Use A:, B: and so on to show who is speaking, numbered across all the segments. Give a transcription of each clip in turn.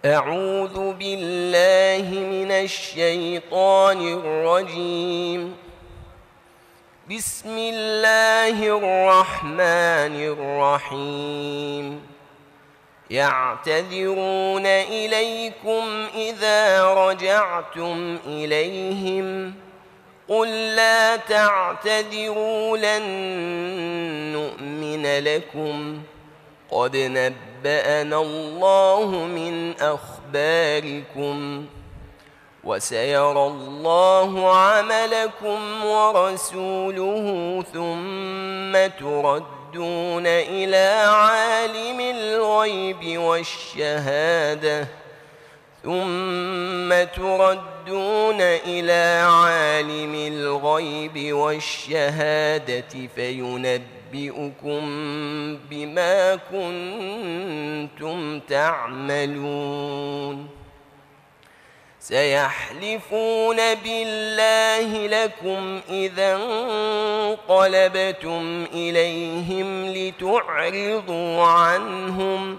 A: أعوذ بالله من الشيطان الرجيم. بسم الله الرحمن الرحيم. يعتذرون إليكم إذا رجعتم إليهم قل لا تعتذروا لن نؤمن لكم قد نبأنا الله من أخباركم وسيرى الله عملكم ورسوله ثم تردون إلى عالم الغيب والشهادة فينبئكم بما كنتم تعملون. سيحلفون بالله لكم إذا انقلبتم إليهم لتعرضوا عنهم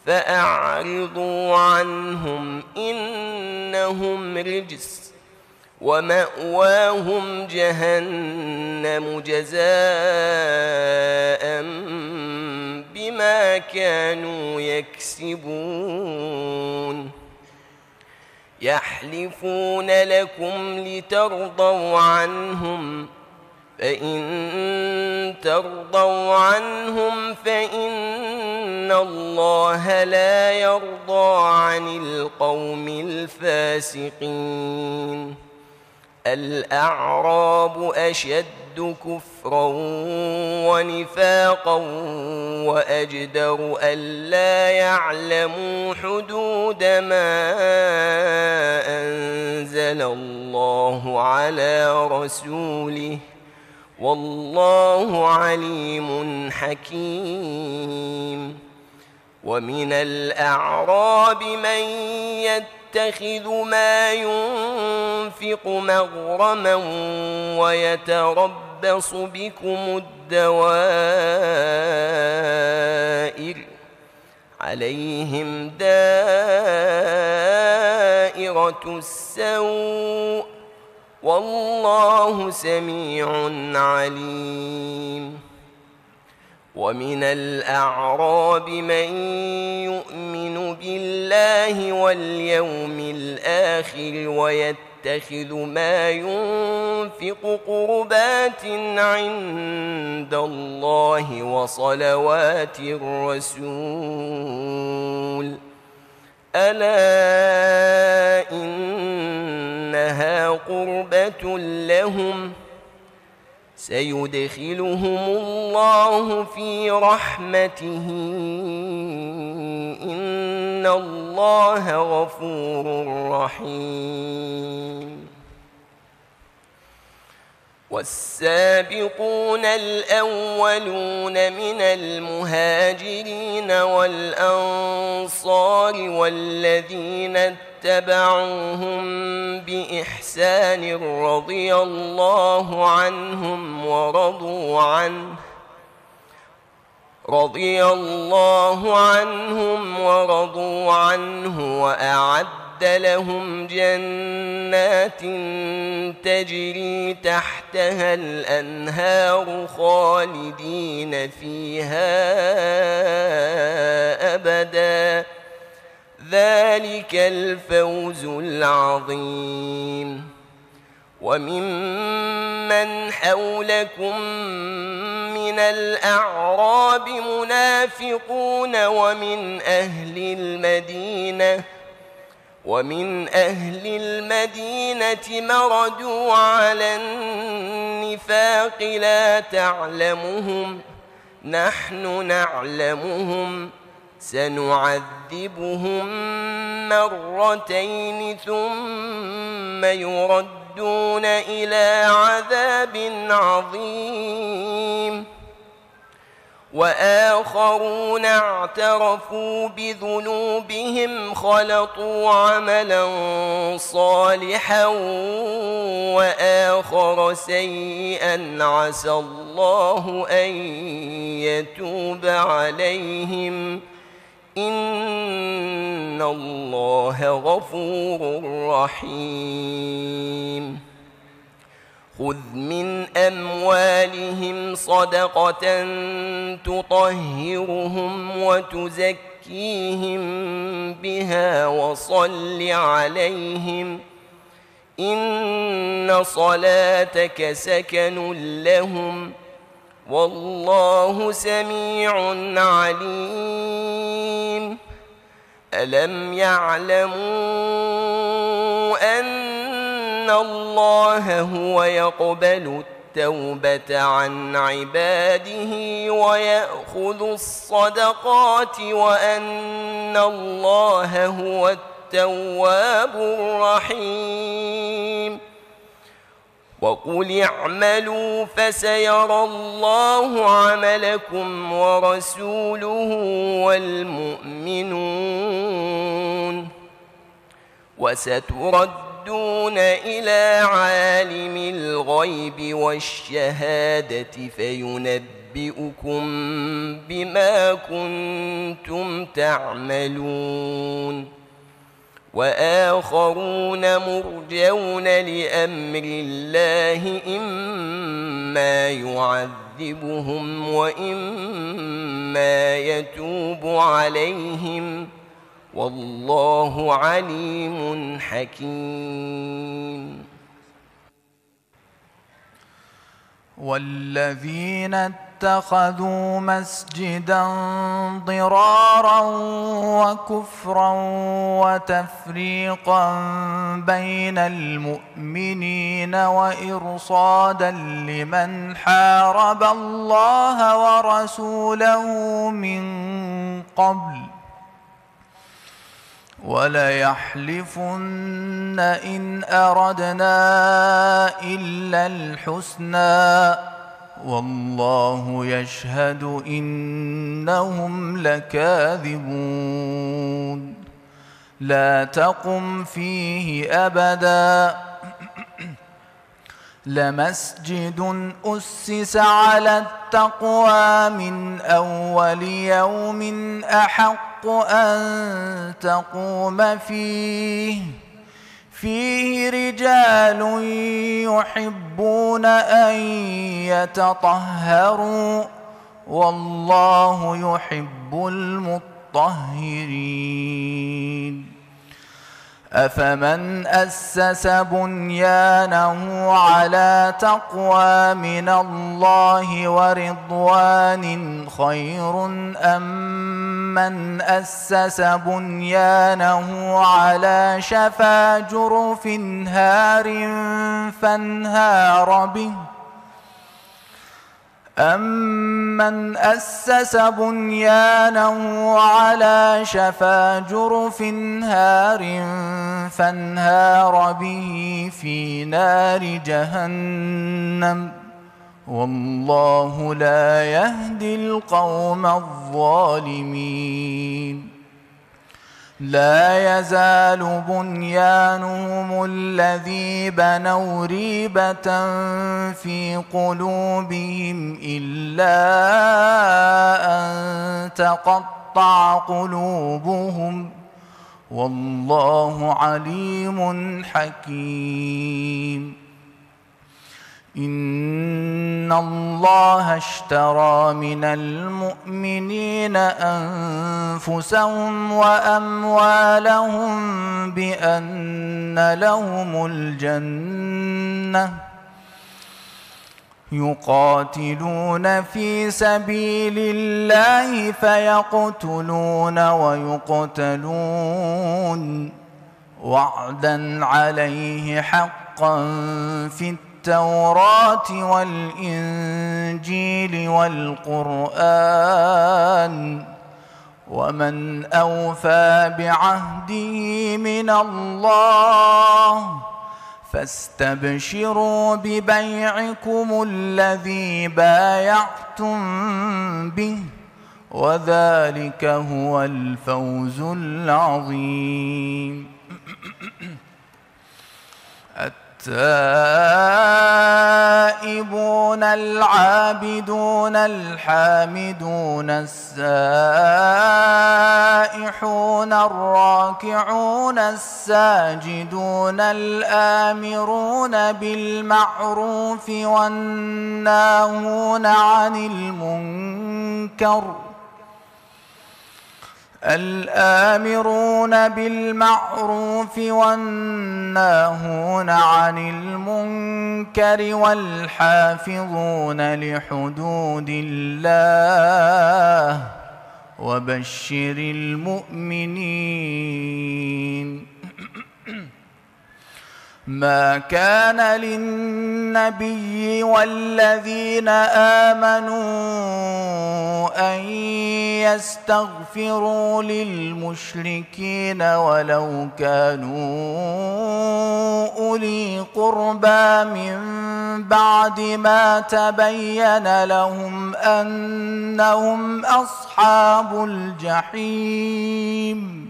A: فأعرضوا عنهم إنهم رجس ومأواهم جهنم جزاء بما كانوا يكسبون. يحلفون لكم لترضوا عنهم فإن ترضوا عنهم فإن الله لا يرضى عن القوم الفاسقين. الأعراب أشد كفرا ونفاقا وأجدر ألا يعلموا حدود ما أنزل الله على رسوله والله عليم حكيم. ومن الأعراب من يتخذ ما ينفق مغرما ويتربص بكم الدوائر عليهم دائرة السوء والله سميع عليم. ومن الأعراب من يؤمن بالله واليوم الآخر ويتخذ ما ينفق قربات عند الله وصلوات الرسول ألا إنها قربة لهم سيدخلهم الله في رحمته إن الله غفور رحيم. والسابقون الأولون من المهاجرين والأنصار والذين اتبعوهم بإحسان رضي الله عنهم ورضوا عنه وأعد لهم جنات تجري تحتها الأنهار خالدين فيها أبدا ذلك الفوز العظيم. وممن حولكم من الأعراب منافقون ومن أهل المدينة مردوا على النفاق لا تعلمهم نحن نعلمهم سنعذبهم مرتين ثم يردون إلى عذاب عظيم. وآخرون اعترفوا بذنوبهم خلطوا عملا صالحا وآخر سيئا عسى الله أن يتوب عليهم إن إن الله غفور رحيم خذ من أموالهم صدقة تطهرهم وتزكيهم بها وصل عليهم إن صلاتك سكن لهم والله سميع عليم ألم يعلموا أن الله هو يقبل التوبة عن عباده ويأخذ الصدقات وأن الله هو التواب الرحيم وقل اعملوا فسيرى الله عملكم ورسوله والمؤمنون وستردون إلى عالم الغيب والشهادة فينبئكم بما كنتم تعملون وآخرون مرجون لأمر الله إما يعذبهم وإما يتوب عليهم والله عليم حكيم
B: والذين اتخذوا مسجدا ضرارا وكفرا وتفريقا بين المؤمنين وإرصادا لمن حارب الله ورسوله من قبل وليحلفن إن أردنا إلا الحسنى والله يشهد إنهم لكاذبون لا تقم فيه أبدا لمسجد أسس على التقوى من أول يوم أحق أن تقوم فيه رجال يحبون أن يتطهروا والله يحب المطهرين أفمن أسس بنيانه على تقوى من الله ورضوان خير أم من أسس بنيانه على شفا جرف هار فانهار به أمن أسس بنيانه على شفا جرف هار فانهار به في نار جهنم والله لا يهدي القوم الظالمين لا يزال بنيانهم الذي بنوا ريبة في قلوبهم إلا أن تقطع قلوبهم والله عليم حكيم إن الله اشترى من المؤمنين أنفسهم وأموالهم بأن لهم الجنة يقاتلون في سبيل الله فيقتلون ويقتلون وعدا عليه حقا في التوراة والإنجيل والقرآن ومن أوفى بعهده من الله فاستبشروا ببيعكم الذي بايعتم به وذلك هو الفوز العظيم التائبون العابدون الحامدون السائحون الراكعون الساجدون الآمرون بالمعروف والناهون عن المنكر والحافظون لحدود الله وبشر المؤمنين. ما كان للنبي والذين آمنوا أن يستغفروا للمشركين ولو كانوا أولي قربى من بعد ما تبين لهم أنهم أصحاب الجحيم.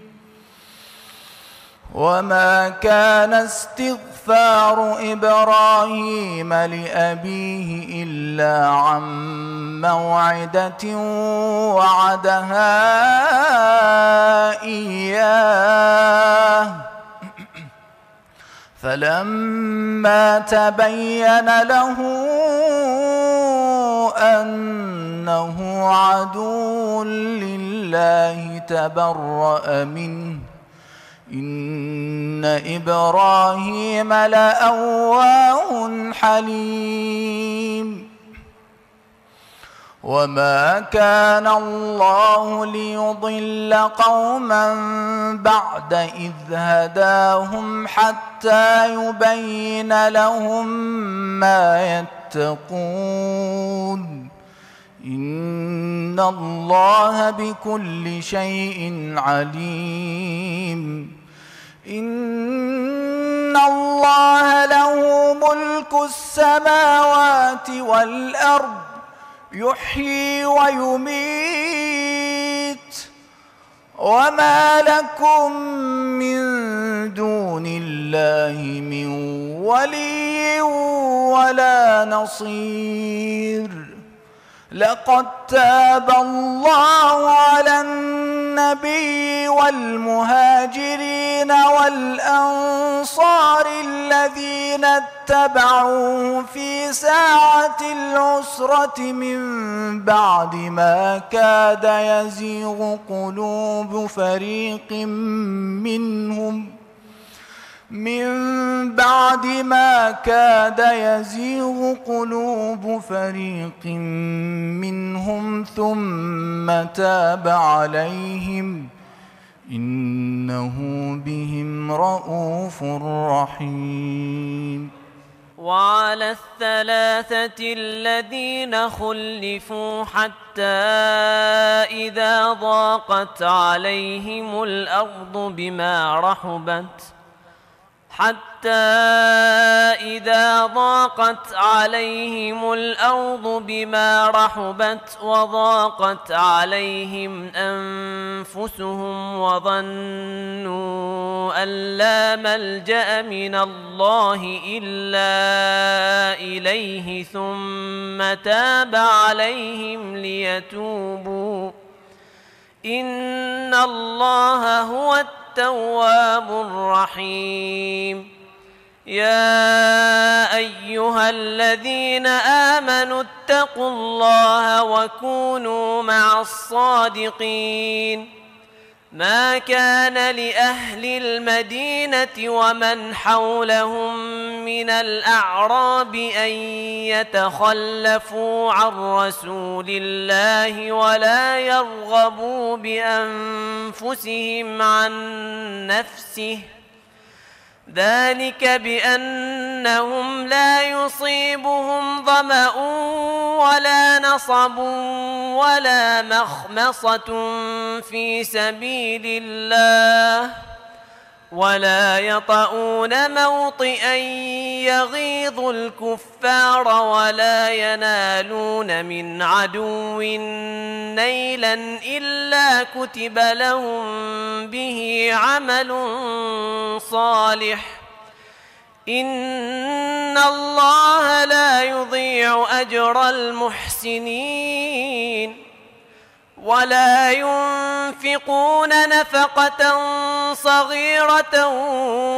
B: وما كان استغفار إبراهيم لأبيه إلا عن موعدة وعدها إياه فلما تبين له أنه عدو لله تبرأ منه إن إبراهيم لأواه حليم. وما كان الله ليضل قوما بعد إذ هداهم حتى يبين لهم ما يتقون إن الله بكل شيء عليم. إن الله له ملك السماوات والأرض يحيي ويميت وما لكم من دون الله من ولي ولا نصير. لقد تاب الله على النبي والمهاجرين والأنصار الذين اتبعوه في ساعة العسرة من بعد ما كاد يزيغ قلوب فريق منهم ثم تاب عليهم إنه بهم رءوف رحيم.
C: وعلى الثلاثة الذين خلفوا حتى إذا ضاقت عليهم الأرض بما رحبت وضاقت عليهم أنفسهم وظنوا أن لا ملجأ من الله إلا إليه ثم تاب عليهم ليتوبوا إن الله هو التواب الرحيم. يا أيها الذين آمنوا اتقوا الله وكونوا مع الصادقين. ما كان لأهل المدينة ومن حولهم من الأعراب أن يتخلفوا عن رسول الله ولا يرغبوا بأنفسهم عن نفسه ذلك بأنهم لا يصيبهم ظمأ ولا نصب ولا مخمصة في سبيل الله ولا يطؤون موطئا يغيظ الكفار ولا ينالون من عدو نيلا إلا كتب لهم به عمل صالح إن الله لا يضيع أجر المحسنين ولا ينفقون نفقة صغيرة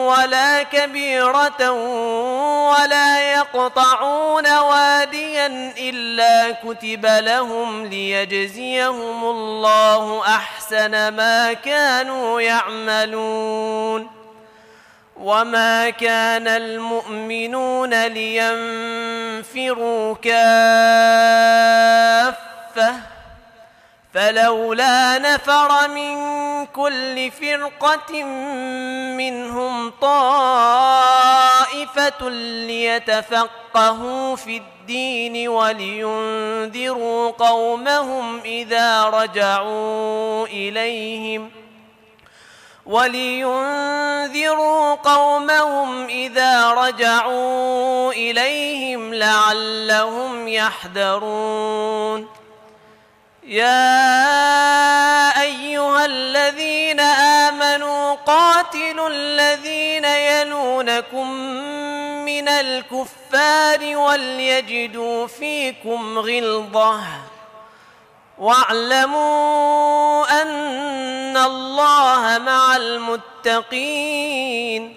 C: ولا كبيرة ولا يقطعون واديا إلا كتب لهم ليجزيهم الله أحسن ما كانوا يعملون وما كان المؤمنون لينفروا كافة فلولا نفر من كل فرقة منهم طائفة ليتفقهوا في الدين ولينذروا قومهم إذا رجعوا إليهم لعلهم يحذرون يا أيها الذين آمنوا قاتلوا الذين يلونكم من الكفار وليجدوا فيكم غلظة واعلموا أن الله مع المتقين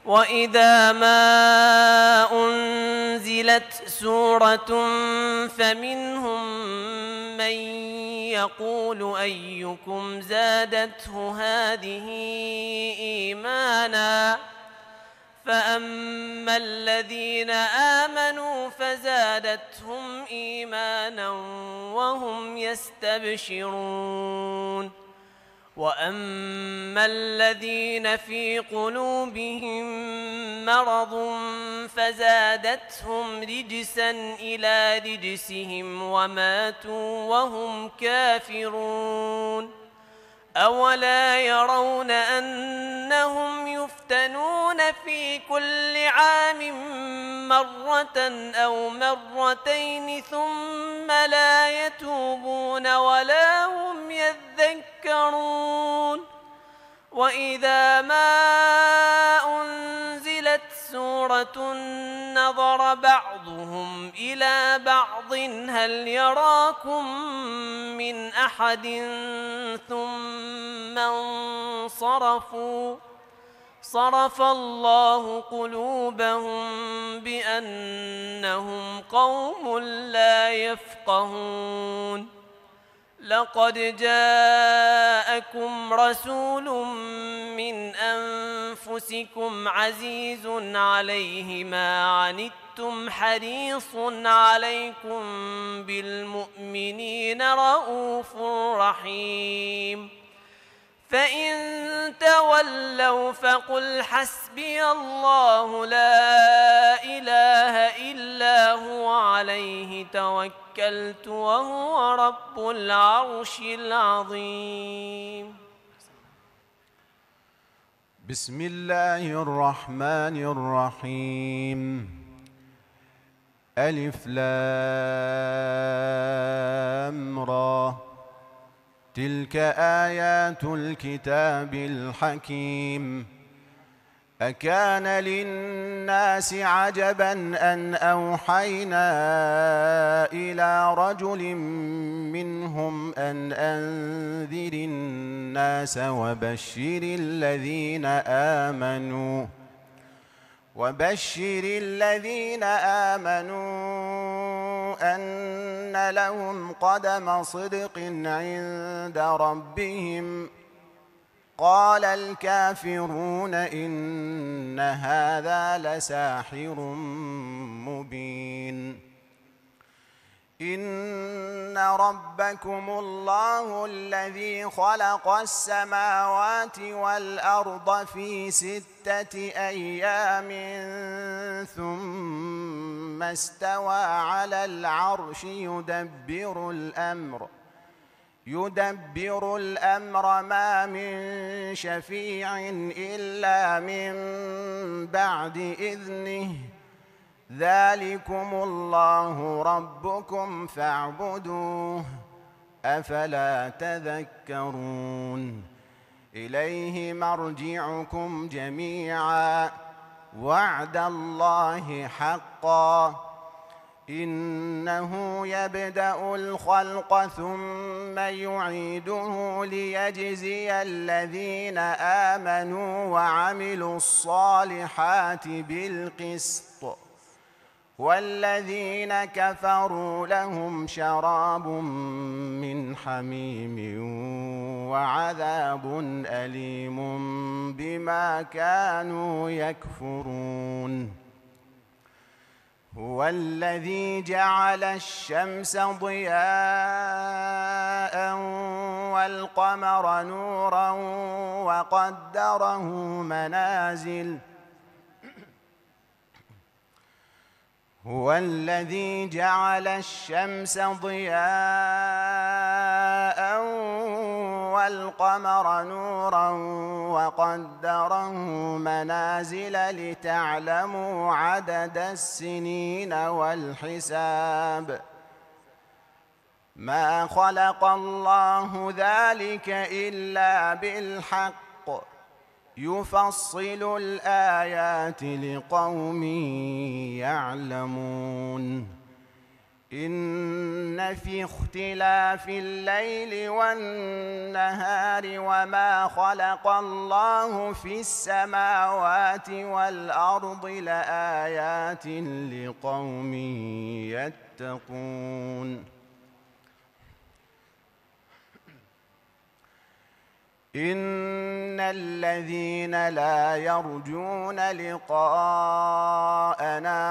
C: وإذا ما أنزلت سورة فمنهم من يقول أيكم زادته هذه إيمانا فأما الذين آمنوا فزادتهم إيمانا وهم يستبشرون وأما الذين في قلوبهم مرض فزادتهم رجسا إلى رجسهم وماتوا وهم كافرون أولا يرون أنهم يفتنون في كل عام مرة أو مرتين ثم لا يتوبون ولا هم يذكرون وإذا ما أنزلت سورة نظر بعضهم إلى بعض هل يراكم من أحد ثم انصرفوا صرف الله قلوبهم بأنهم قوم لا يفقهون لقد جاءكم رسول من أنفسكم عزيز عليه ما عنتم حريص عليكم بالمؤمنين رؤوف رحيم فإن تولوا فقل حسبي الله لا إله إلا هو عليه توكلت وهو رب العرش العظيم.
D: بسم الله الرحمن الرحيم. ألف لام را تلك آيات الكتاب الحكيم. أكان للناس عجبا أن أوحينا إلى رجل منهم أن أنذر الناس وبشر الذين آمنوا أن لهم قدم صدق عند ربهم. قال الكافرون إن هذا لساحر مبين. إن ربكم الله الذي خلق السماوات والأرض في 6 أيام ثم استوى على العرش يدبر الأمر ما من شفيع إلا من بعد إذنه. ذلكم الله ربكم فاعبدوه أفلا تذكرون. إليه مرجعكم جميعا وعد الله حقا إنه يبدأ الخلق ثم يعيده ليجزي الذين آمنوا وعملوا الصالحات بالقسط والذين كفروا لهم شراب من حميم وعذاب أليم بما كانوا يكفرون هو الذي جعل الشمس ضياء والقمر نورا وقدره منازل هو الذي جعل الشمس ضياء والقمر نورا وقدره منازل لتعلموا عدد السنين والحساب ما خلق الله ذلك إلا بالحق يفصل الآيات لقوم يعلمون إن في اختلاف الليل والنهار وما خلق الله في السماوات والأرض لآيات لقوم يتقون إن الذين لا يرجون لقاءنا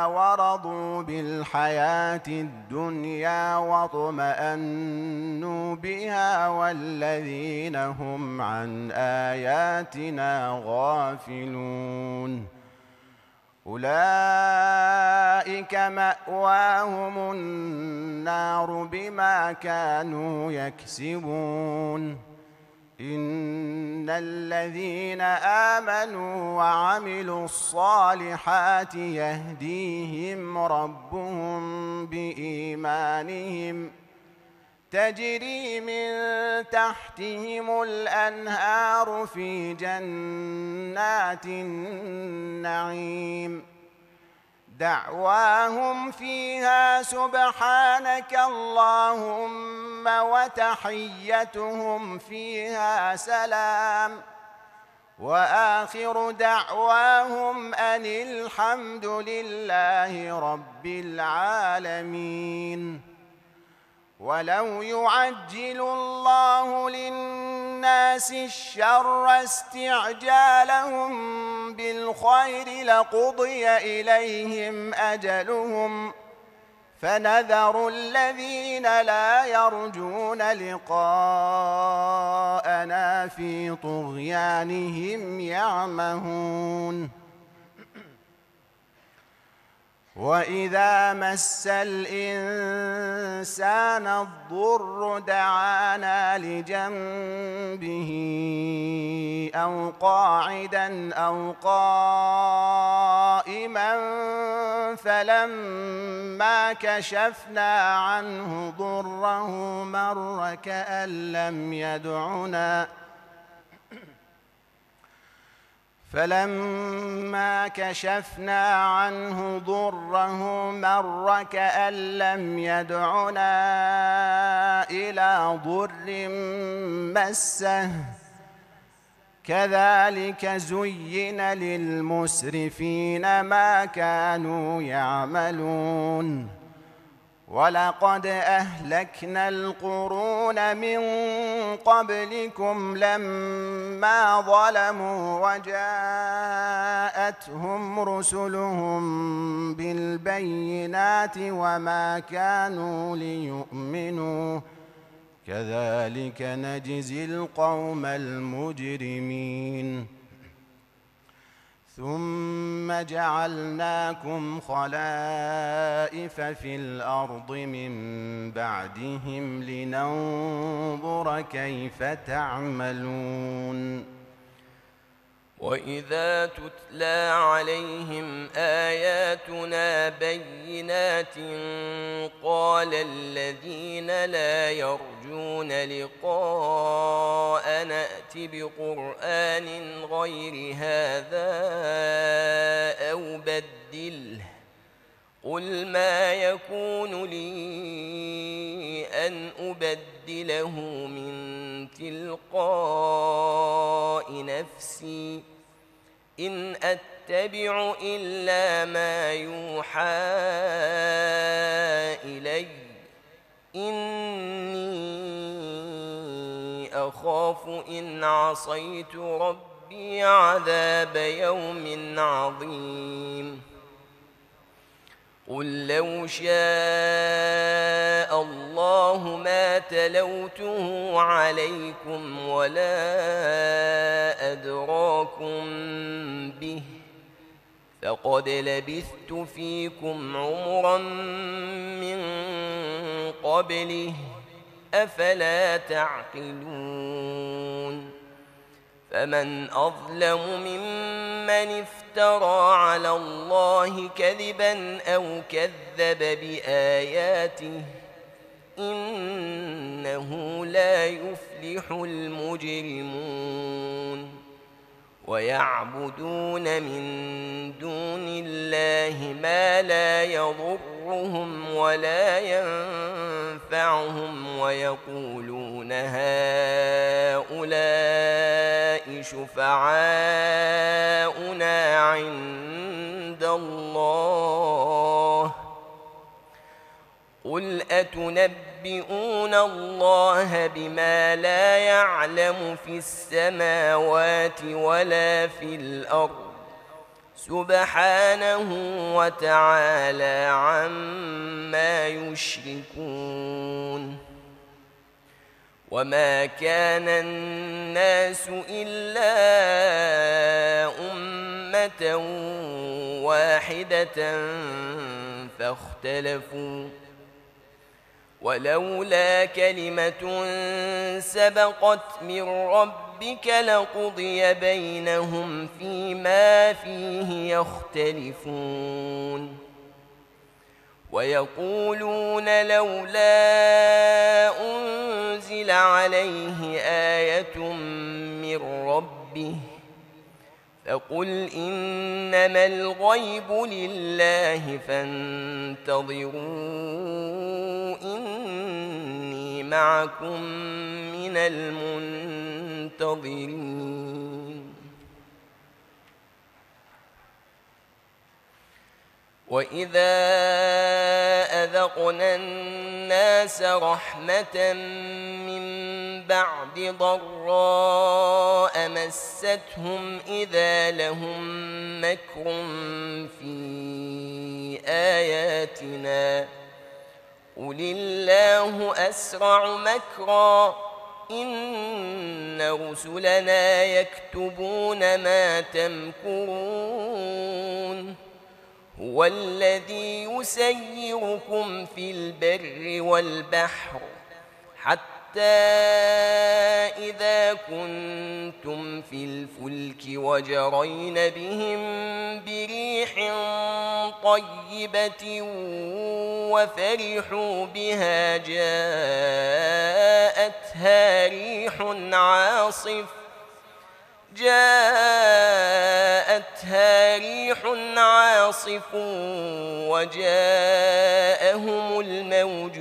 D: ورضوا بالحياة الدنيا واطمأنوا بها والذين هم عن آياتنا غافلون أولئك مأواهم النار بما كانوا يكسبون إن الذين آمنوا وعملوا الصالحات يهديهم ربهم بإيمانهم تجري من تحتهم الأنهار في جنات النعيم دعواهم فيها سبحانك اللهم وتحيتهم فيها سلام وآخر دعواهم أن الحمد لله رب العالمين ولو يعجل الله للناس الشر استعجالهم بالخير لقضي إليهم أجلهم فنذر الذين لا يرجون لقاءنا في طغيانهم يعمهون وإذا مس الإنسان الضر دعانا لجنبه أو قاعدا أو قائما فلما كشفنا عنه ضره مر كأن لم يدعنا فلما كشفنا عنه ضره مر كأن لم يدعنا إلى ضر مسه كذلك زين للمسرفين ما كانوا يعملون ولقد أهلكنا القرون من قبلكم لما ظلموا وجاءتهم رسلهم بالبينات وما كانوا ليؤمنوا كذلك نجزي القوم المجرمين ثم جعلناكم خلائف في الأرض من بعدهم لننظر كيف تعملون
A: وإذا تتلى عليهم آياتنا بينات قال الذين لا يرجون لقاء نأت بقرآن غير هذا أو قل ما يكون لي أن أبدله من تلقاء نفسي إن أتبع إلا ما يوحى إلي إني أخاف إن عصيت ربي عذاب يوم عظيم قل لو شاء الله ما تلوته عليكم ولا أدراكم به فقد لبثت فيكم عمرا من قبله أفلا تعقلون فمن أظلم ممن افترى على الله كذبا أو كذب بآياته إنه لا يفلح المجرمون ويعبدون من دون الله ما لا يضرهم ولا ينفعهم ويقولون هؤلاء شفعاؤنا عند الله قل أتنبئون الله بما لا يعلم في السماوات ولا في الأرض سبحانه وتعالى عما يشركون وما كان الناس إلا أمة واحدة فاختلفوا ولولا كلمة سبقت من ربك لقضي بينهم فيما فيه يختلفون ويقولون لولا أنزل عليه آية من ربه فقل إنما الغيب لله فانتظروا إني معكم من المنتظرين وإذا أذقنا الناس رحمة من بعد ضراء مستهم إذا لهم مكر في آياتنا قل الله أسرع مكرا إن رسلنا يكتبون ما تمكرون هو الذي يسيركم في البر والبحر حتى إذا كنتم في الفلك وجرين بهم بريح طيبة وفرحوا بها جاءتها ريح عاصف وجاءهم الموج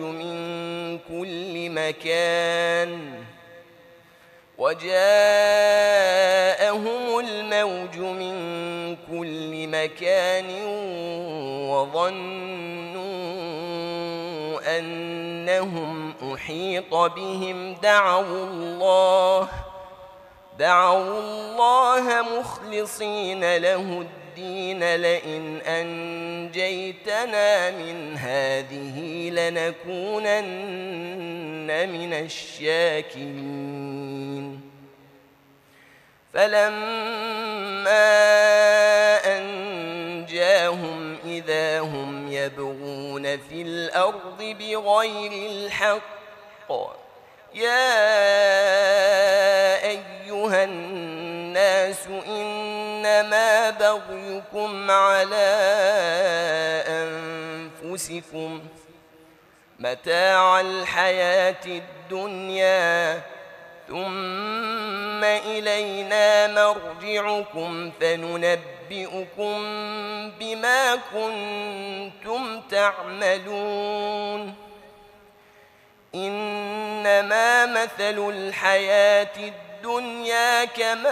A: من كل مكان وظنوا أنهم أحيط بهم دعوا الله مخلصين له الدين لئن أنجيتنا من هذه لنكونن من الشاكرين فلما أنجاهم إذا هم يبغون في الأرض بغير الحق يا أيها الناس إنما بغيكم على أنفسكم متاع الحياة الدنيا ثم إلينا مرجعكم فننبئكم بما كنتم تعملون إنما مثل الحياة الدنيا كماء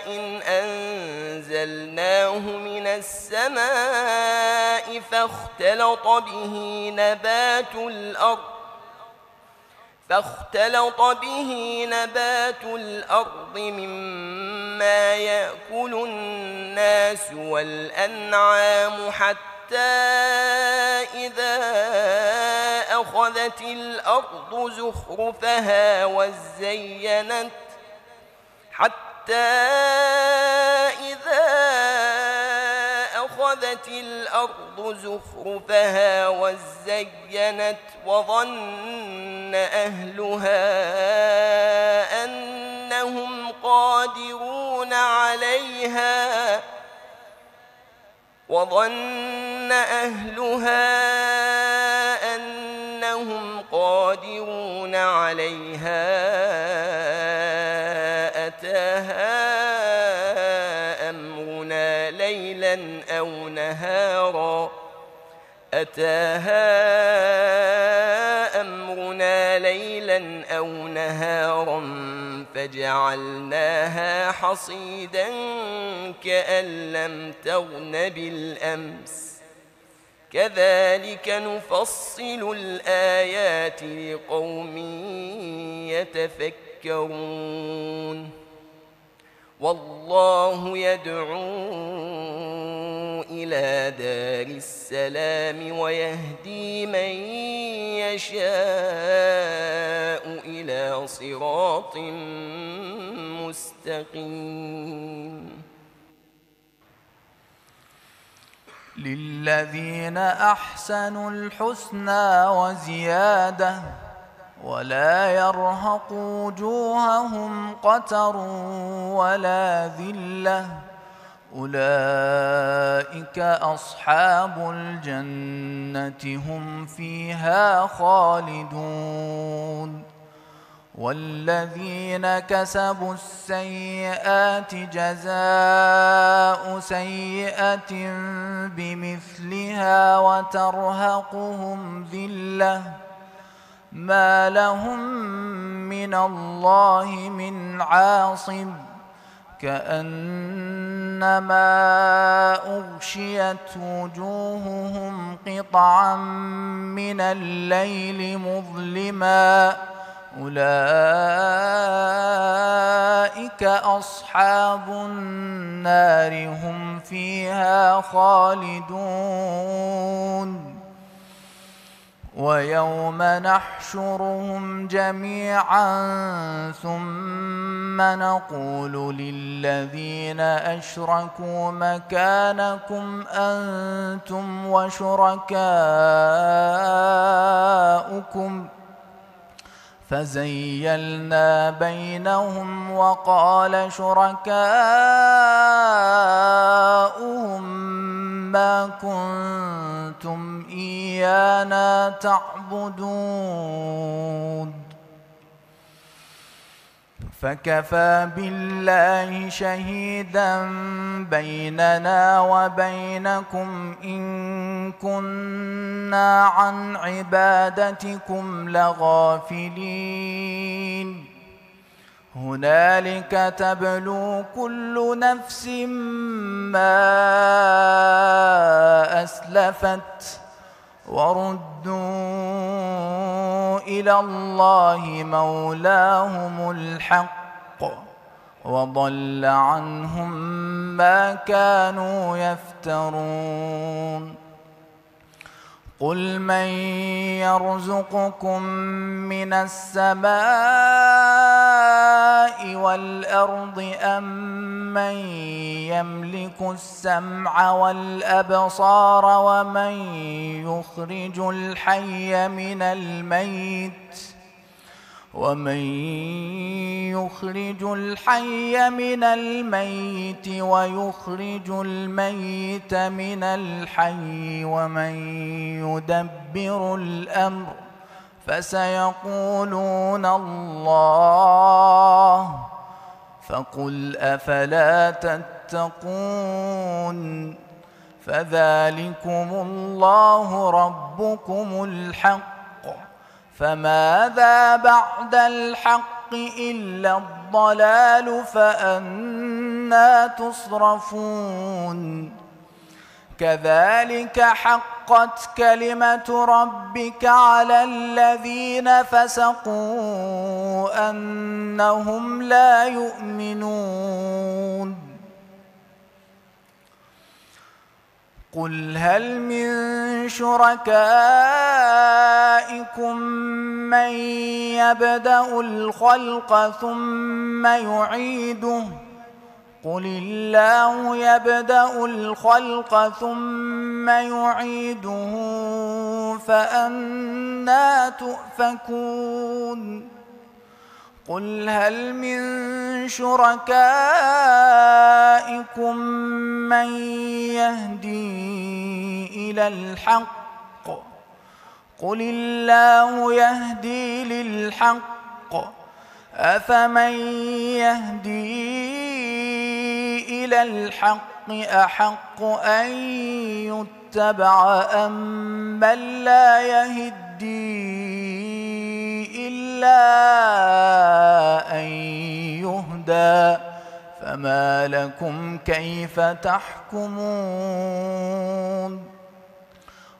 A: إن أنزلناه من السماء فاختلط به نبات الأرض مما يأكل الناس والأنعام حتى إذا أخذت الأرض زخرفها وزينت وظن أهلها أنهم قادرون عليها أتاها أمرنا ليلا أو نهارا فجعلناها حصيدا كأن لم تغن بالأمس كذلك نفصل الآيات لقوم يتفكرون والله يدعو إلى دار السلام ويهدي من يشاء إلى صراط مستقيم
B: للذين أحسنوا الحسنى وزيادة ولا يرهق وجوههم قتر ولا ذلة أولئك أصحاب الجنة هم فيها خالدون والذين كسبوا السيئات جزاء سيئة بمثلها وترهقهم ذلة ما لهم من الله من عاصم كأنما أغشيت وجوههم قطعا من الليل مظلما أولئك أصحاب النار هم فيها خالدون ويوم نحشرهم جميعا ثم نقول للذين أشركوا مكانكم أنتم وشركاؤكم فزيلنا بينهم وقال شركاؤهم ما كنتم إيانا تعبدون فكفى بالله شهيدا بيننا وبينكم إن كنا عن عبادتكم لغافلين هنالك تبلو كل نفس ما أسلفت وردوا إلى الله مولاهم الحق وضل عنهم ما كانوا يفترون قل من يرزقكم من السماء والأرض أم من يملك السمع والأبصار ومن يخرج الحي من الميت ويخرج الميت من الحي ومن يدبر الأمر فسيقولون الله فقل أفلا تتقون فذلكم الله ربكم الحق فماذا بعد الحق إلا الضلال فأنى تصرفون كذلك حقت كلمة ربك على الذين فسقوا أنهم لا يؤمنون قل هل من شركائكم من يبدأ الخلق ثم يعيده قل الله يبدأ الخلق ثم يعيده فأنى تؤفكون قل هل من شركائكم من يهدي إلى الحق قل الله يهدي للحق أفمن يهدي إلى الحق أحق أن يتبع أم من لا يهدي إلا أن يهدى فما لكم كيف تحكمون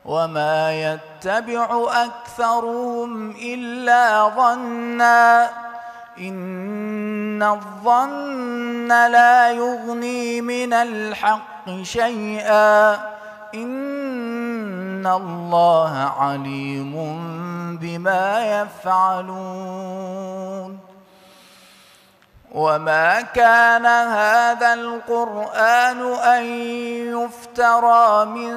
B: وما يتبع أكثرهم إلا ظنًّا إن الظن لا يغني من الحق شيئا إن الله عليم بما يفعلون وما كان هذا القرآن أن يفترى من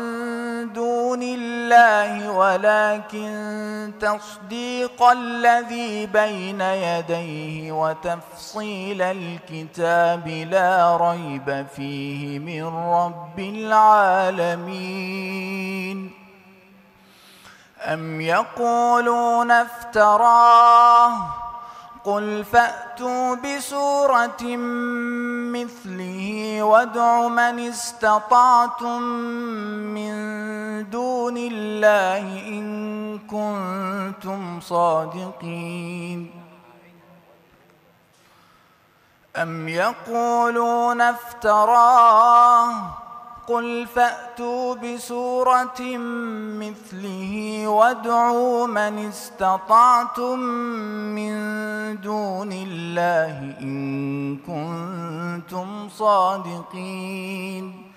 B: دون الله ولكن تصديق الذي بين يديه وتفصيل الكتاب لا ريب فيه من رب العالمين أم يقولون افتراه قل فأتوا بسورة مثله وادعوا من استطعتم من دون الله إن كنتم صادقين أم يقولون افتراه قل فأتوا بسورة مثله وادعوا من استطعتم من دون الله إن كنتم صادقين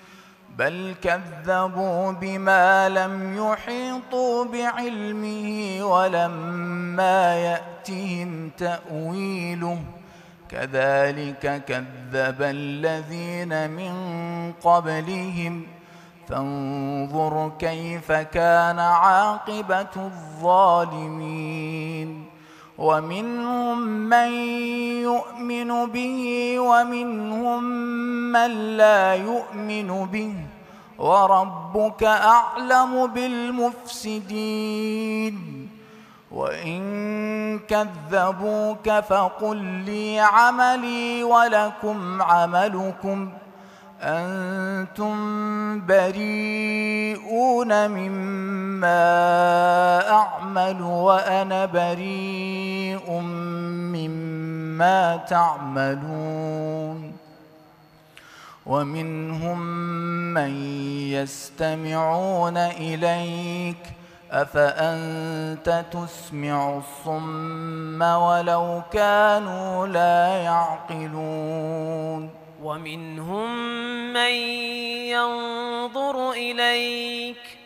B: بل كذبوا بما لم يحيطوا بعلمه ولما يأتهم تأويله كذلك كذب الذين من قبلهم فانظر كيف كان عاقبة الظالمين ومنهم من يؤمن به ومنهم من لا يؤمن به وربك أعلم بالمفسدين وإن كذبوك فقل لي عملي ولكم عملكم أنتم بريئون مما أعمل وأنا بريء مما تعملون ومنهم من يستمعون إليك أفأنت تسمع الصم ولو كانوا لا يعقلون
C: ومنهم من ينظر إليك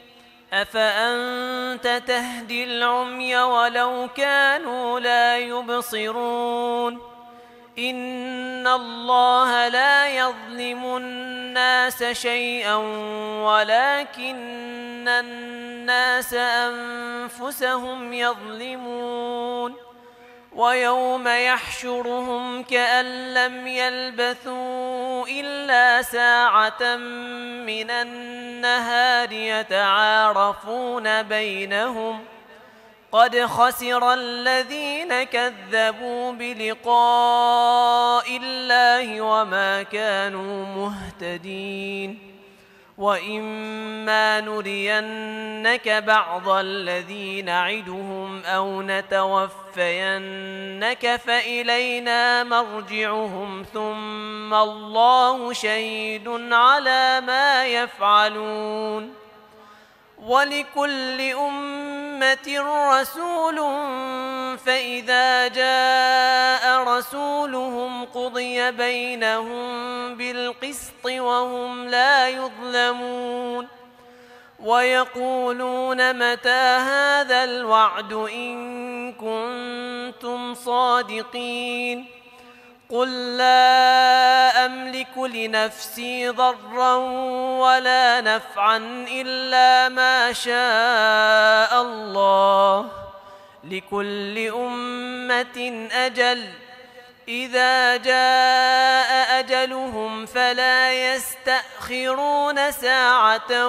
C: أفأنت تهدي العمي ولو كانوا لا يبصرون إن الله لا يظلم الناس شيئا ولكن الناس أنفسهم يظلمون ويوم يحشرهم كأن لم يلبثوا إلا ساعة من النهار يتعارفون بينهم قد خسر الذين كذبوا بلقاء الله وما كانوا مهتدين وإما نرينك بعض الذي نعدهم أو نتوفينك فإلينا مرجعهم ثم الله شهيد على ما يفعلون ولكل أمة رسول فإذا جاء رسولهم قضي بينهم بالقسط وهم لا يظلمون ويقولون متى هذا الوعد إن كنتم صادقين قل لا أملك لنفسي ضرا ولا نفعا إلا ما شاء الله لكل أمة أجل إذا جاء أجلهم فلا يستأخرون ساعة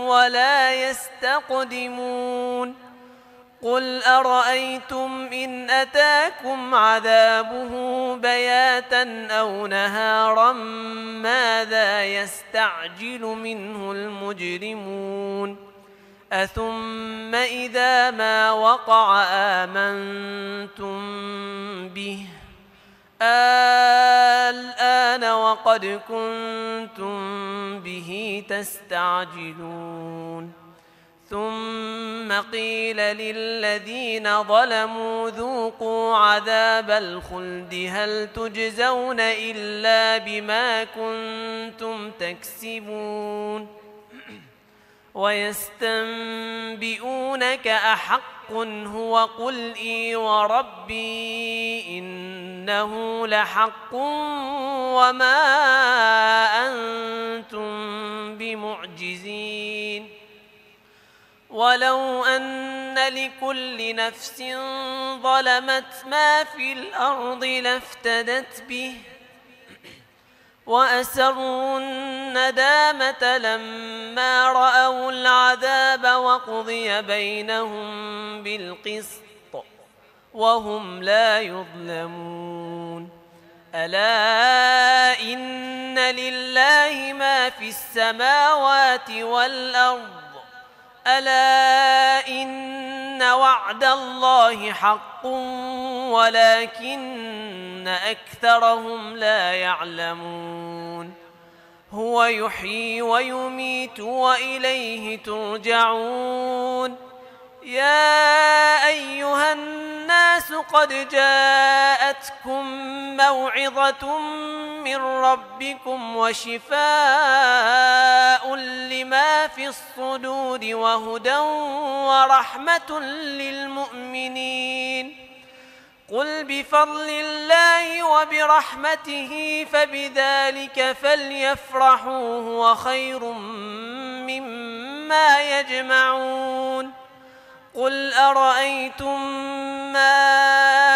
C: ولا يستقدمون قل أرأيتم إن أتاكم عذابه بياتا أو نهارا ماذا يستعجل منه المجرمون أثم إذا ما وقع آمنتم به الآن وقد كنتم به تستعجلون ثم قيل للذين ظلموا ذوقوا عذاب الخلد هل تجزون إلا بما كنتم تكسبون ويستنبئونك أحق هو قل إي وربي إنه لحق وما أنتم بمعجزين ولو أن لكل نفس ظلمت ما في الأرض لافتدت به وأسروا الندامة لما رأوا العذاب وقضي بينهم بالقسط وهم لا يظلمون ألا إن لله ما في السماوات والأرض ألا إن وعد الله حق ولكن أكثرهم لا يعلمون هو يحيي ويميت وإليه ترجعون يا أيها الناس قد جاءتكم موعظة من ربكم وشفاء لما في الصدور وهدى ورحمة للمؤمنين قل بفضل الله وبرحمته فبذلك فليفرحوا هو خير مما يجمعون قل أرأيتم ما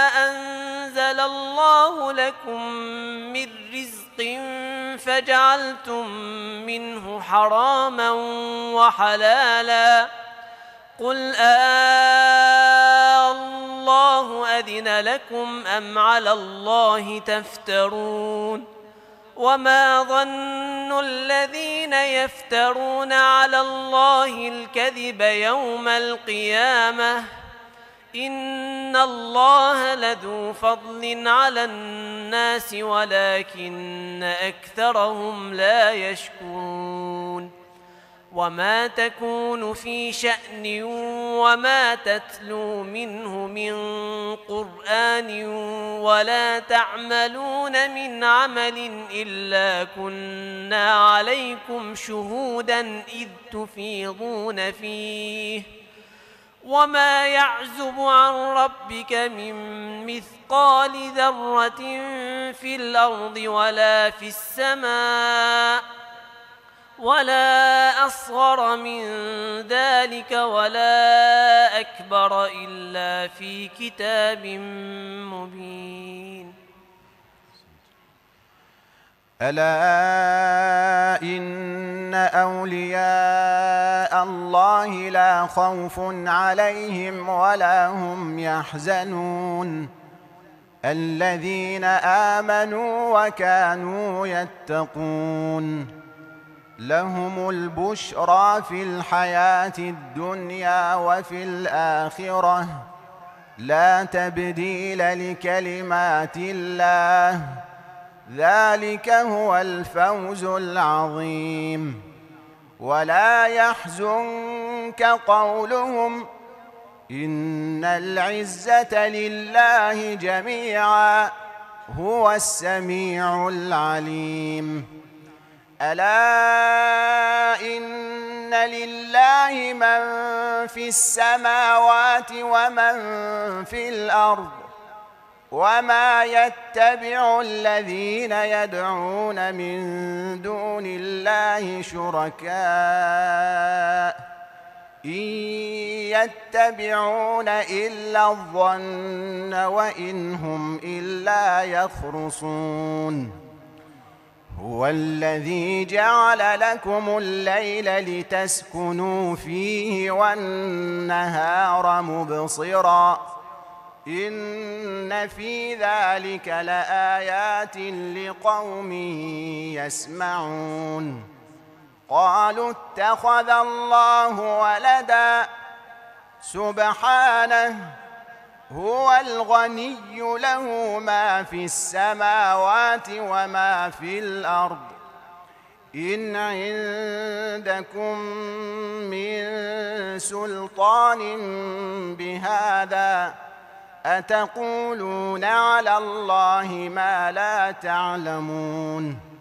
C: أنزل الله لكم من رزق فجعلتم منه حراما وحلالا قل الله أذن لكم أم على الله تفترون وما ظن الذين يفترون على الله الكذب يوم القيامة إن الله لذو فضل على الناس ولكن أكثرهم لا يشكرون وما تكون في شأن وما تتلو منه من قرآن ولا تعملون من عمل إلا كنا عليكم شهودا إذ تفيضون فيه وما يعزب عن ربك من مثقال ذرة في الأرض ولا في السماء ولا أصغر من ذلك ولا أكبر إلا في كتاب مبين
D: ألا إن أولياء الله لا خوف عليهم ولا هم يحزنون الذين آمنوا وكانوا يتقون لهم البشرى في الحياة الدنيا وفي الآخرة لا تبديل لكلمات الله ذلك هو الفوز العظيم ولا يحزنك قولهم إن العزة لله جميعا هو السميع العليم ألا إن لله من في السماوات ومن في الأرض وما يتبع الذين يدعون من دون الله شركاء إن يتبعون إلا الظن وإن هم إلا يخرصون هو الذي جعل لكم الليل لتسكنوا فيه والنهار مبصرا إن في ذلك لآيات لقوم يسمعون قالوا اتخذ الله ولدا سبحانه هو الغني له ما في السماوات وما في الأرض إن عندكم من سلطان بهذا أتقولون على الله ما لا تعلمون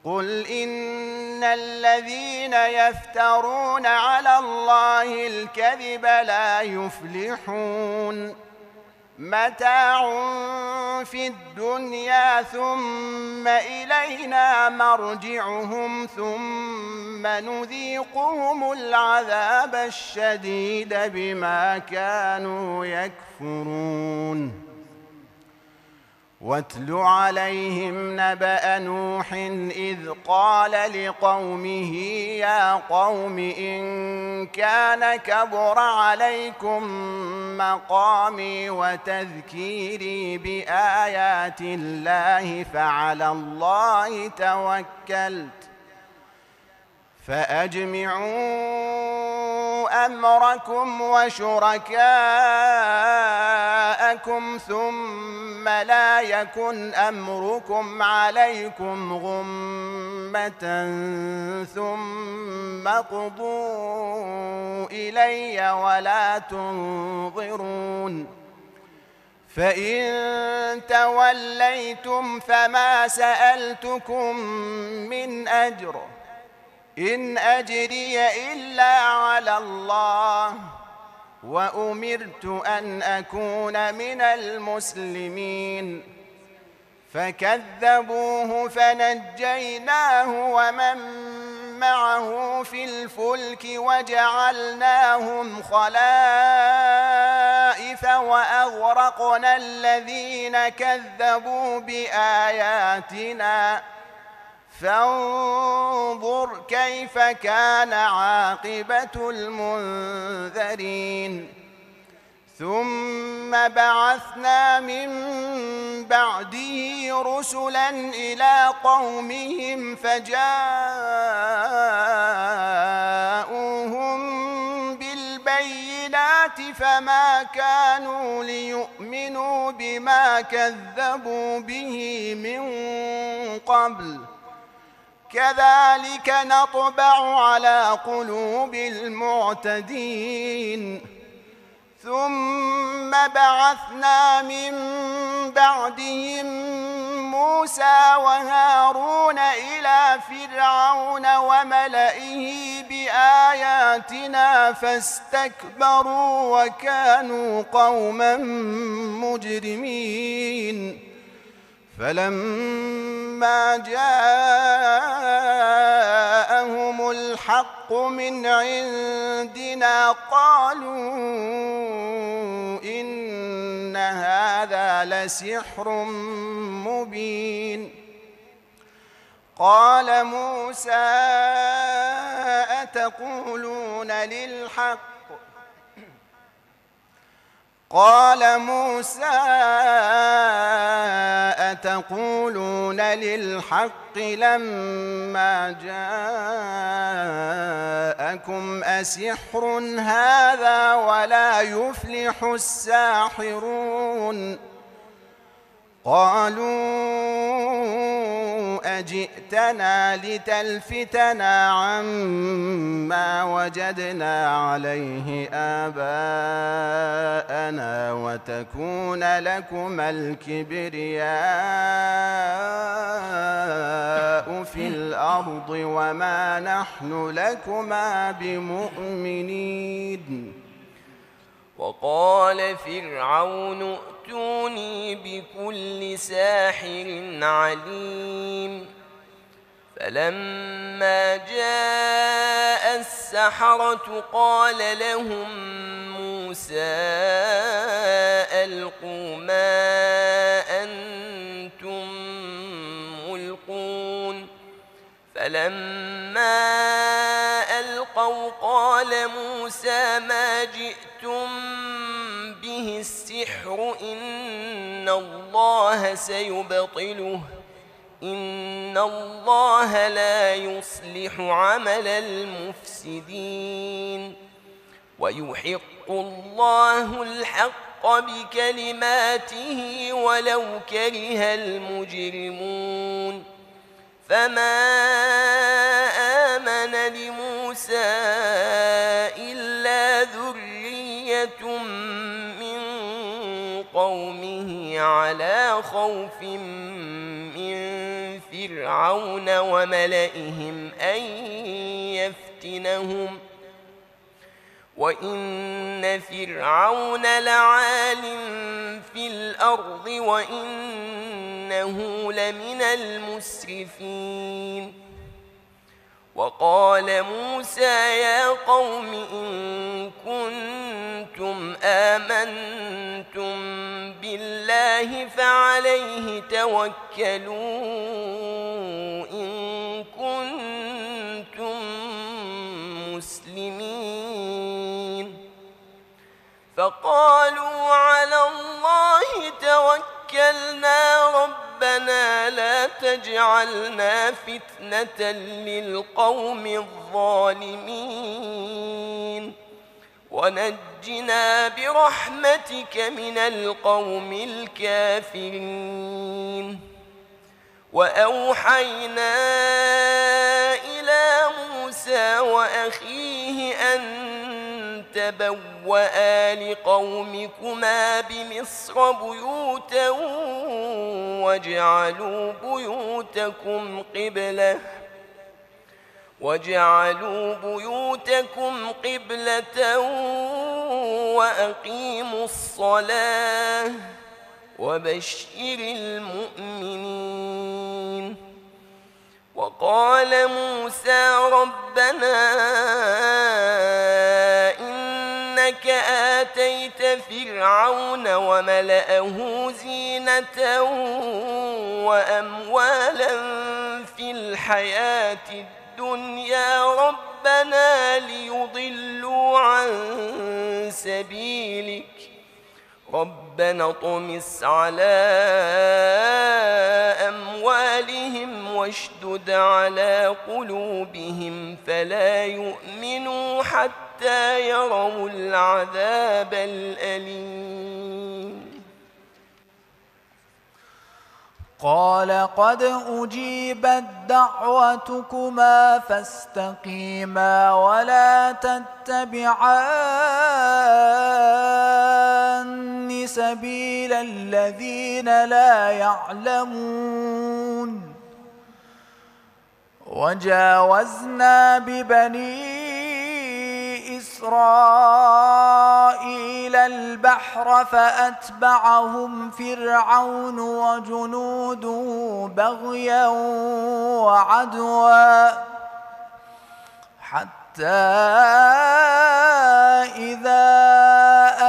D: قل إن الذين يفترون على الله الكذب لا يفلحون متاع في الدنيا ثم إلينا مرجعهم ثم نذيقهم العذاب الشديد بما كانوا يكفرون واتل عليهم نبأ نوح إذ قال لقومه يا قوم إن كان كبر عليكم مقامي وتذكيري بآيات الله فعلى الله توكلت فأجمعوا أمركم وشركاءكم ثم لا يكن أمركم عليكم غمة ثم اقضوا إلي ولا تنظرون فإن توليتم فما سألتكم من أجر إن أجري إلا على الله وأمرت أن أكون من المسلمين فكذبوه فنجيناه ومن معه في الفلك وجعلناهم خلائف وأغرقنا الذين كذبوا بآياتنا فانظر كيف كان عاقبة المنذرين ثم بعثنا من بعده رسلا إلى قومهم فجاءوهم بالبينات فما كانوا ليؤمنوا بما كذبوا به من قبل كذلك نطبع على قلوب المعتدين ثم بعثنا من بعدهم موسى وهارون إلى فرعون وملئه بآياتنا فاستكبروا وكانوا قوما مجرمين فلما جاءهم الحق من عندنا قالوا إن هذا لسحر مبين قال موسى أتقولون للحق قال موسى أتقولون للحق لما جاءكم أسحر هذا ولا يفلح الساحرون قالوا أجئتنا لتلفتنا عما وجدنا عليه آباءنا وتكون لكما الكبرياء في الأرض وما نحن لكما بمؤمنين
A: وقال فرعون ائتوني بكل ساحر عليم فلما جاء السحرة قال لهم موسى ألقوا ما أنتم ملقون فلما ألقوا قال موسى ما جئتم به السحر إن الله سيبطله إن الله لا يصلح عمل المفسدين ويحق الله الحق بكلماته ولو كره المجرمون فما آمن لموسى إلا ذرية من قومه على خوف من فرعون وملئهم أن يفتنهم وإن فرعون لعال في الأرض وإنه لمن المسرفين وقال موسى يا قوم إن كنتم آمنتم بالله فعليه توكلوا إن كنتم مسلمين فقالوا على الله توكلنا ربنا لا تجعلنا فتنة للقوم الظالمين ونجنا برحمتك من القوم الكافرين وأوحينا إلى موسى وأخيه أن تبوأ لقومكما بمصر بيوتا واجعلوا بيوتكم قبلة وأقيموا الصلاة وبشر المؤمنين وقال موسى ربنا إنك آتيت فرعون وملأه زينة وأموالا في الحياة الدنيا ربنا ليضلوا عن سبيلك ربنا اطمس على أموالهم واشدد على قلوبهم فلا يؤمنوا حتى يروا العذاب الأليم
B: قال قد أجيبت دعوتكما فاستقيما ولا تتبعان سبيل الذين لا يعلمون وجاوزنا ببني إسرائيل البحر فأتبعهم فرعون وجنوده بغيا وعدوا حتى إذا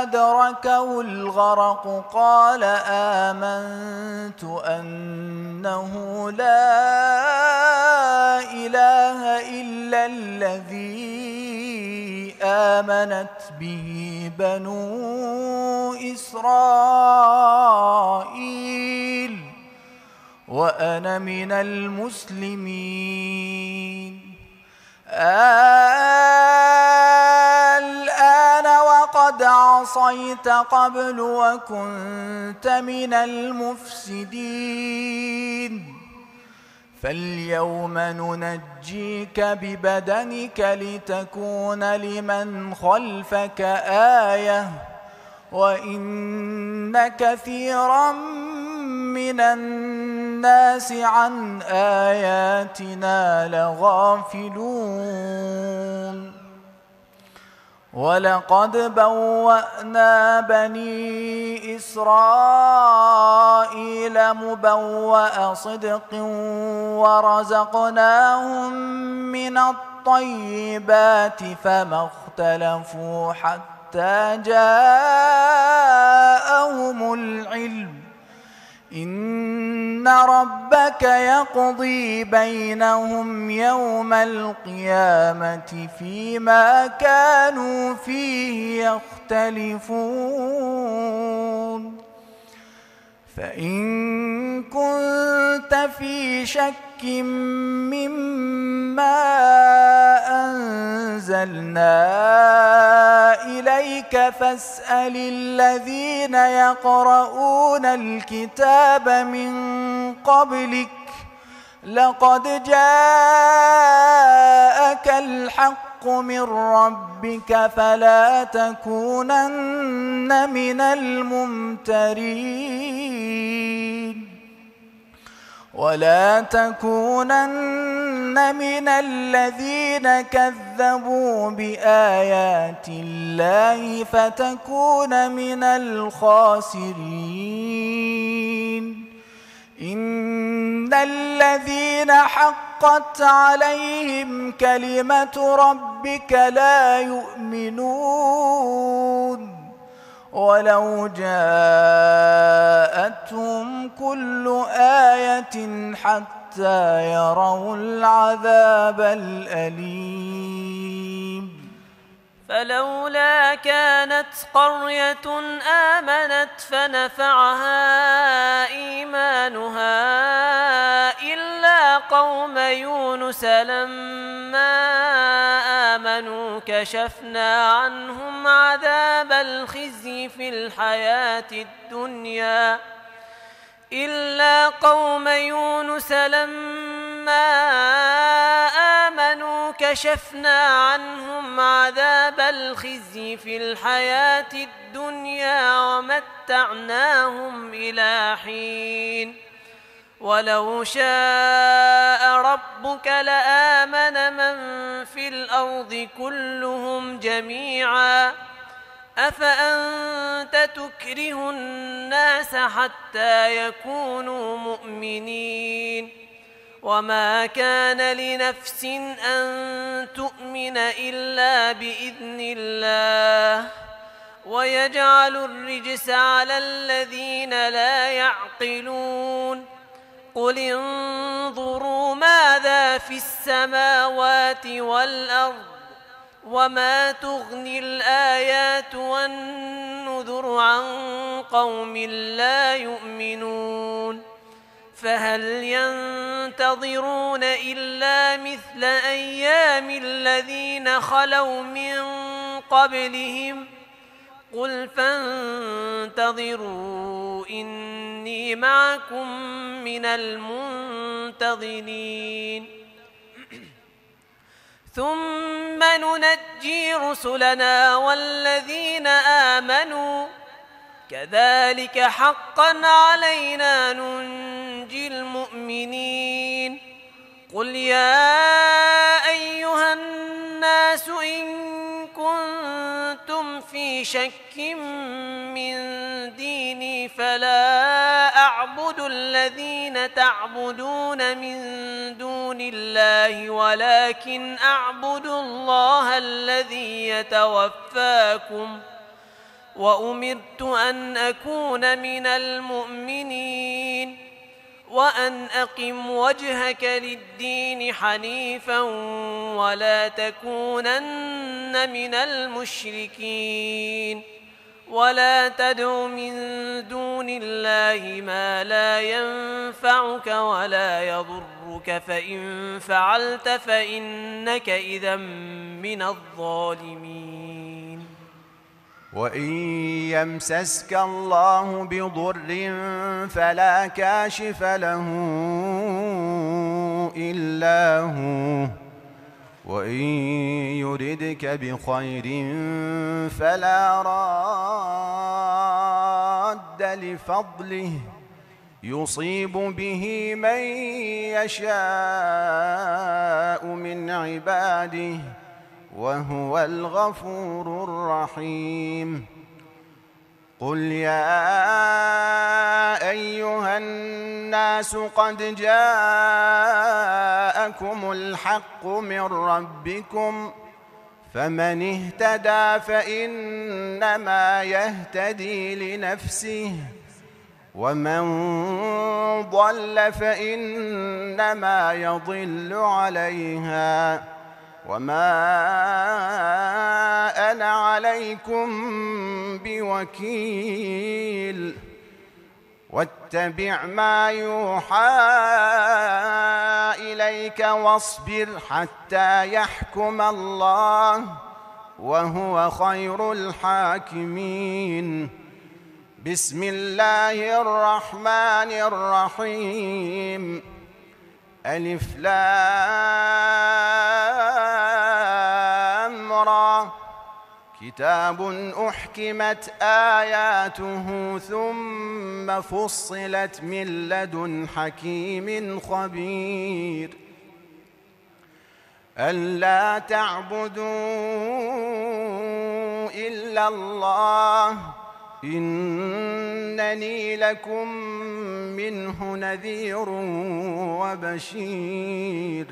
B: أدركه الغرق قال آمنت أنه لا إله إلا الذي آمنت به بنو إسرائيل وأنا من المسلمين. الآن وقد عصيت قبل وكنت من المفسدين، فاليوم ننجيك ببدنك لتكون لمن خلفك آية وإن كثيرا من الناس عن آياتنا لغافلون. ولقد بوأنا بني إسرائيل مبوأ صدق ورزقناهم من الطيبات فما اختلفوا حتى جاءهم العلم. إن ربك يقضي بينهم يوم القيامة فيما كانوا فيه يختلفون. فإن كنت في شك مما أنزلنا إليك فاسأل الذين يقرؤون الكتاب من قبلك لقد جاءك الحق من ربك فلا تكونن من الممترين ولا تكونن من الذين كذبوا بآيات الله فتكون من الخاسرين. إن الذين حقت عليهم كلمة ربك لا يؤمنون ولو جاءتهم كل آية حتى يروا العذاب الأليم.
C: فلولا كانت قرية آمنت فنفعها إيمانها إلا قوم يونس لما آمنوا كشفنا عنهم عذاب الخزي في الحياة الدنيا إلا قوم يونس لما آمنوا كشفنا عنهم عذاب الخزي في الحياة الدنيا ومتعناهم إلى حين ولو شاء ربك لآمن من في الأرض كلهم جميعا أفأنت تكره الناس حتى يكونوا مؤمنين وما كان لنفس أن تؤمن إلا بإذن الله ويجعل الرجس على الذين لا يعقلون. قل انظروا ماذا في السماوات والأرض وما تغني الآيات والنذر عن قوم لا يؤمنون فهل ينتظرون إلا مثل أيام الذين خلوا من قبلهم قل فانتظروا إني معكم من المنتظرين ثم ننجي رسلنا والذين آمنوا كذلك حقا علينا ننجي المؤمنين. قل يا أيها الناس إن كنتم في شك من ديني فلا أعبد الذين تعبدون من دون الله ولكن أعبد الله الذي يتوفاكم وأمرت أن أكون من المؤمنين. وأن أقم وجهك للدين حنيفا ولا تكونن من المشركين ولا تدع من دون الله ما لا ينفعك ولا يضرك فإن فعلت فإنك إذا من الظالمين.
D: وإن يمسسك الله بضر فلا كاشف له إلا هو وإن يردك بخير فلا راد لفضله يصيب به من يشاء من عباده وهو الغفور الرحيم. قل يا أيها الناس قد جاءكم الحق من ربكم فمن اهتدى فإنما يهتدي لنفسه ومن ضل فإنما يضل عليها وما أنا عليكم بوكيل. واتبع ما يوحى إليك واصبر حتى يحكم الله وهو خير الحاكمين. بسم الله الرحمن الرحيم. ألف لام را كتاب أحكمت آياته ثم فصلت من لدن حكيم خبير. ألا تعبدوا إلا الله إنني لكم منه نذير وبشير.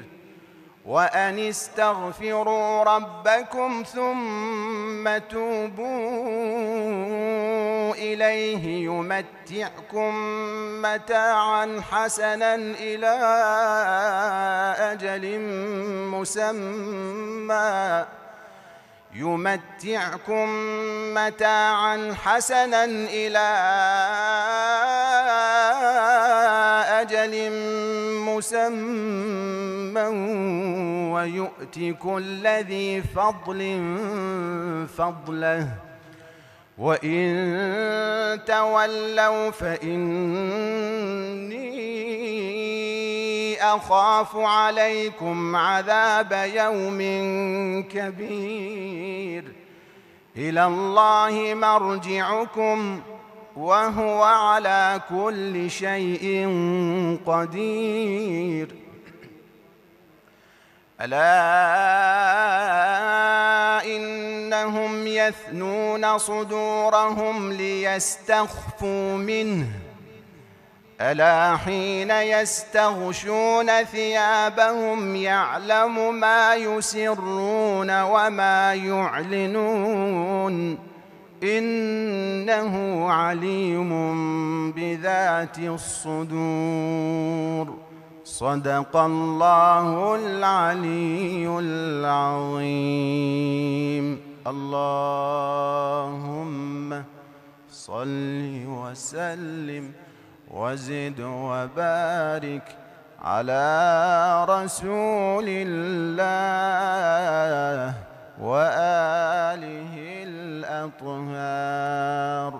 D: وأن استغفروا ربكم ثم توبوا إليه يمتعكم متاعا حسنا إلى أجل مسمى ويؤت كل ذي فضل فضله وإن تولوا فإني أخاف عليكم عذاب يوم كبير. إلى الله مرجعكم وهو على كل شيء قدير. ألا إنهم يثنون صدورهم ليستخفوا منه ألا حين يستغشون ثيابهم يعلم ما يسرون وما يعلنون إنه عليم بذات الصدور. صدق الله العلي العظيم. اللهم صل وسلم وزد وبارك على رسول الله وآله الأطهار.